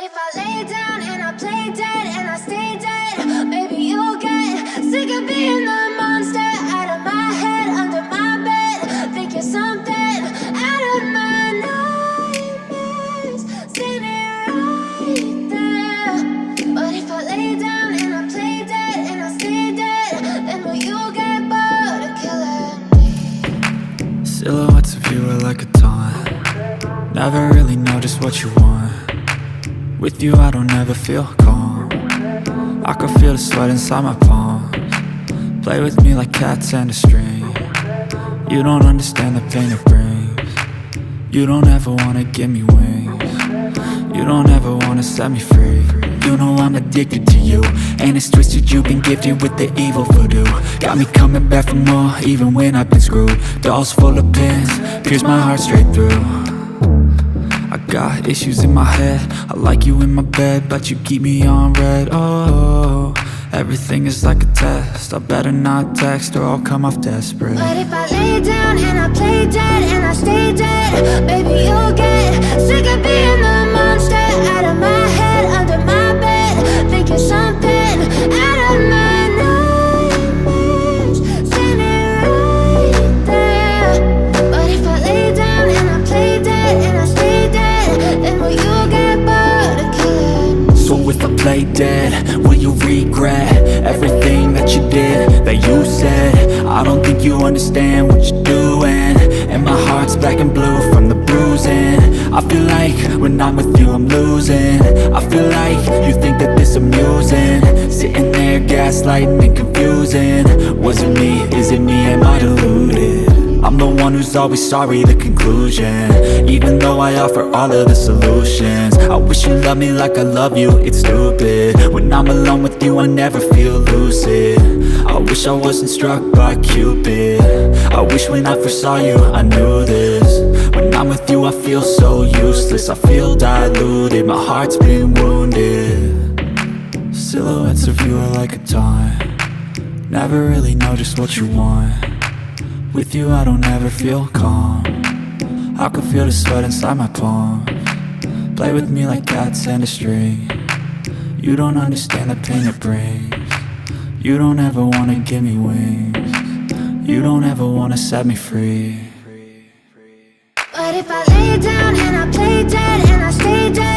if I lay down and I play dead and I stay dead, maybe you'll get sick of being the monster out of my head, under my bed. Think you're something out of my nightmares, standing right there. But if I lay down and I play dead and I stay dead, then will you get bored of killing me? Silhouettes of you are like a taunt. Never really know just what you want. With you I don't ever feel calm. I can feel the sweat inside my palms. Play with me like cats and a string. You don't understand the pain it brings. You don't ever wanna give me wings. You don't ever wanna set me free. You know I'm addicted to you, and it's twisted you've been gifted with the evil voodoo. Got me coming back for more even when I've been screwed. Dolls full of pins, pierce my heart straight through. I got issues in my head, I like you in my bed, but you keep me on red. Oh, everything is like a test. I better not text or I'll come off desperate. But if I lay down and I play dead and I stay dead, baby you'll get sick of being the monster out of my head, under my bed. Think you're something out of my nightmares, standing right there. But if I lay down and I play dead and I stay dead, then will you get bored of killing me? So if I play dead, will you regret everything that you did, that you said? I don't think you understand what you're doing, and my heart's black and blue from the bruising. I feel like when I'm with you I'm losing. I feel like you think that this amusing, sitting there gaslighting and confusing. Was it me? Is it me? Am I deluded? I'm the one who's always sorry, the conclusion. Even though I offer all of the solutions, I wish you loved me like I love you, it's stupid. When I'm alone with you I never feel lucid. I wish I wasn't struck by Cupid. I wish when I first saw you I knew this. When I'm with you I feel so useless, I feel diluted, my heart's been wounded. Silhouettes of you are like a taunt. Never really know just what you want. With you I don't ever feel calm. I can feel the sweat inside my palms. Play with me like cats and a string. You don't understand the pain it brings. You don't ever wanna give me wings. You don't ever wanna set me free. But if I lay down and I play dead and I stay dead,